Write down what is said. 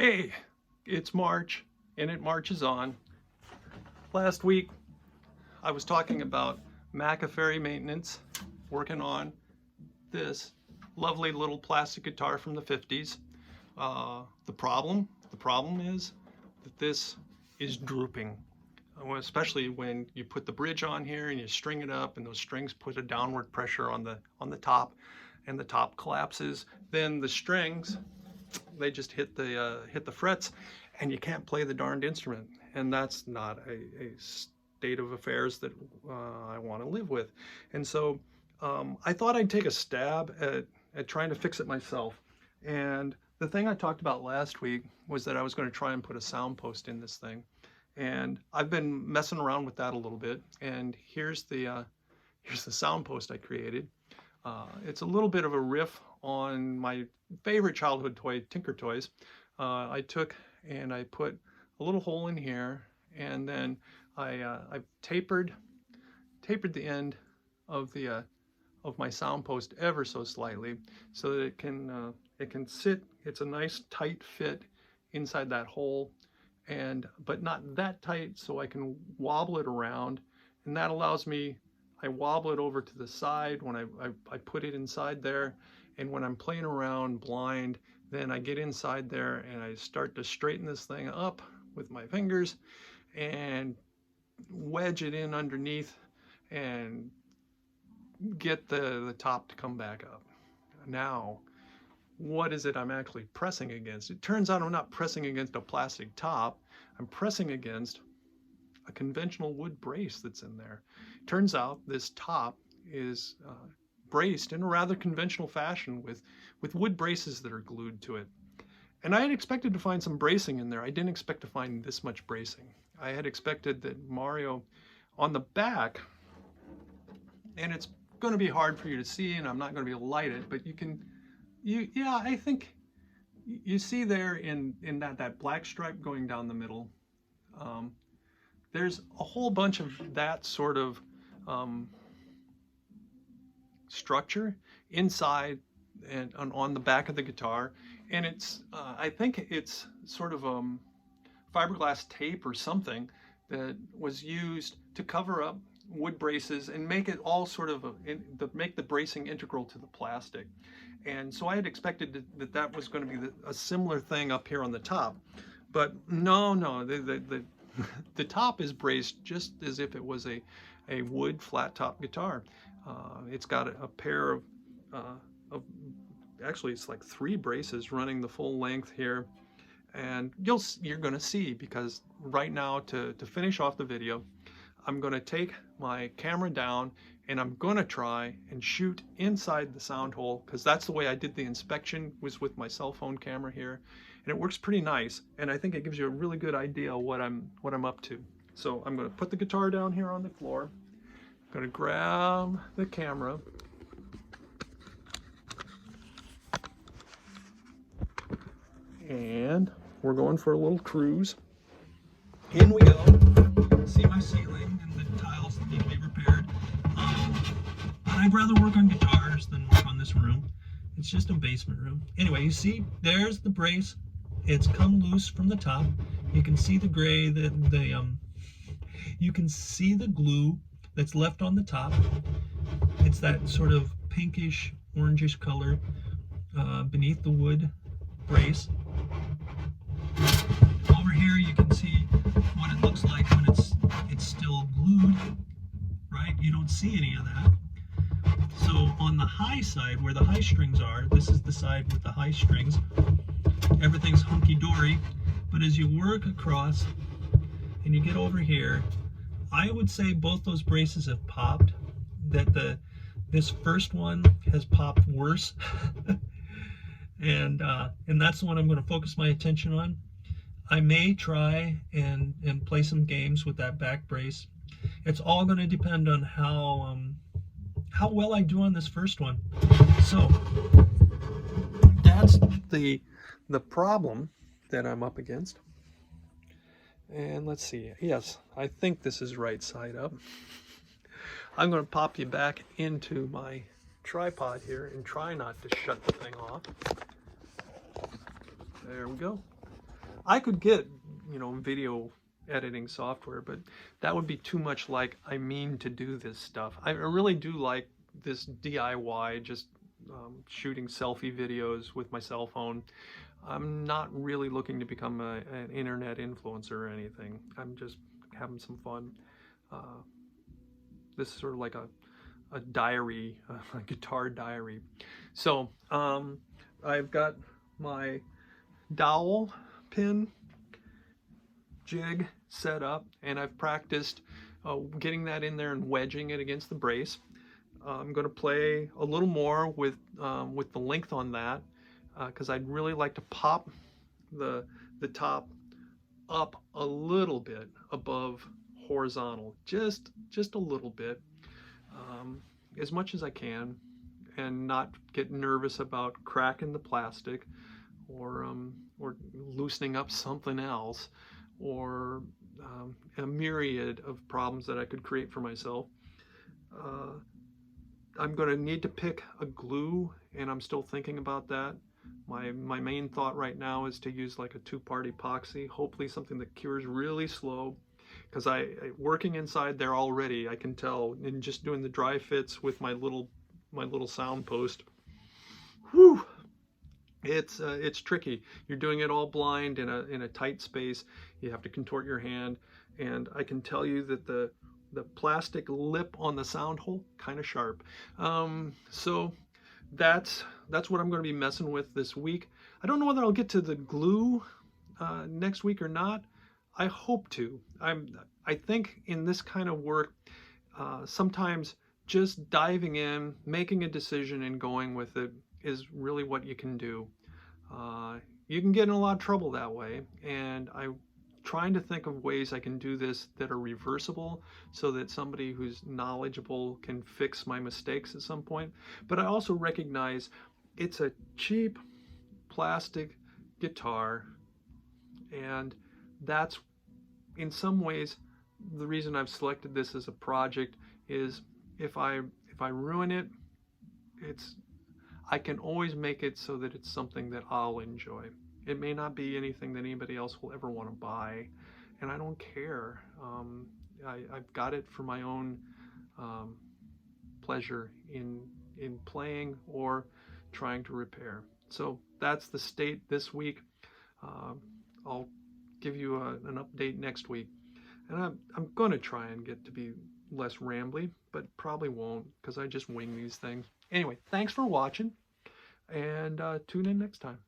Hey, it's March and it marches on. Last week I was talking about Maccaferri Maintenance, working on this lovely little plastic guitar from the 50s. The problem is that this is drooping, especially when you put the bridge on here and you string it up and those strings put a downward pressure on the top and the top collapses. Then the strings, they just hit the frets and you can't play the darned instrument, and that's not a state of affairs that I want to live with. And so I thought I'd take a stab at trying to fix it myself. And the thing I talked about last week was that I was going to try and put a sound post in this thing, and I've been messing around with that a little bit, and here's the sound post I created. It's a little bit of a riff on my favorite childhood toy, Tinker Toys. I took and I put a little hole in here, and then I tapered the end of my sound post ever so slightly, so that it can sit. It's a nice tight fit inside that hole, but not that tight, so I can wobble it around, and that allows me. I wobble it over to the side when I put it inside there, and when I'm playing around blind, then I get inside there and I start to straighten this thing up with my fingers and wedge it in underneath and get the top to come back up. Now, what is it I'm actually pressing against? It turns out I'm not pressing against a plastic top. I'm pressing against a conventional wood brace that's in there. Turns out this top is braced in a rather conventional fashion with wood braces that are glued to it. And I had expected to find some bracing in there. I didn't expect to find this much bracing. I had expected that Mario on the back, and it's going to be hard for you to see, and I'm not going to be able to light it, but I think you see there in that black stripe going down the middle, there's a whole bunch of that sort of structure inside and on the back of the guitar, and it's I think it's sort of fiberglass tape or something that was used to cover up wood braces and make it all sort of make the bracing integral to the plastic. And so I had expected that was going to be a similar thing up here on the top, but no, the top is braced just as if it was a wood flat top guitar. It's got a pair of actually it's like 3 braces running the full length here, and you're going to see, because right now to finish off the video, I'm going to take my camera down and I'm going to try and shoot inside the sound hole, because that's the way I did the inspection, was with my cell phone camera here, and it works pretty nice, and I think it gives you a really good idea of what I'm up to. So I'm going to put the guitar down here on the floor. I'm going to grab the camera, and we're going for a little cruise. In we go. You can see my ceiling and the tiles that need to be repaired. I'd rather work on guitars than work on this room. It's just a basement room. Anyway, you see, there's the brace. It's come loose from the top. You can see the gray, you can see the glue that's left on the top. It's that sort of pinkish, orangish color beneath the wood brace. Over here you can see what it looks like when it's still glued, right? You don't see any of that. So on the high side, where the high strings are, this is the side with the high strings, everything's hunky-dory. But as you work across and you get over here, I would say both those braces have popped. That this first one has popped worse. and that's the one I'm going to focus my attention on. I may try and play some games with that back brace. It's all going to depend on how well I do on this first one. So that's the problem that I'm up against. And let's see. Yes, I think this is right side up. I'm going to pop you back into my tripod here and try not to shut the thing off. There we go. I could get, you know, video editing software, but that would be too much like I mean to do this stuff. I really do like this DIY, just shooting selfie videos with my cell phone. I'm not really looking to become an internet influencer or anything. I'm just having some fun. Uh, this is sort of like a diary, a guitar diary. So I've got my dowel pin jig set up, and I've practiced getting that in there and wedging it against the brace. I'm going to play a little more with the length on that because I'd really like to pop the top up a little bit above horizontal, just a little bit, as much as I can, and not get nervous about cracking the plastic or loosening up something else, or a myriad of problems that I could create for myself. Uh, I'm going to need to pick a glue, and I'm still thinking about that. My main thought right now is to use like a two-part epoxy, hopefully something that cures really slow, because working inside there already, I can tell in just doing the dry fits with my little sound post. Whew, it's tricky. You're doing it all blind in a tight space. You have to contort your hand, and I can tell you that the plastic lip on the sound hole kind of sharp. So that's what I'm going to be messing with this week. I don't know whether I'll get to the glue next week or not. I hope to. I think in this kind of work, sometimes just diving in, making a decision, and going with it is really what you can do. You can get in a lot of trouble that way, and I'm trying to think of ways I can do this that are reversible so that somebody who's knowledgeable can fix my mistakes at some point. But I also recognize it's a cheap plastic guitar, and that's in some ways the reason I've selected this as a project is if I ruin it, I can always make it so that it's something that I'll enjoy. It may not be anything that anybody else will ever want to buy, and I don't care. I've got it for my own pleasure in playing or trying to repair. So that's the state this week. I'll give you an update next week, and I'm going to try and get to be less rambly, but probably won't because I just wing these things. Anyway, thanks for watching, and tune in next time.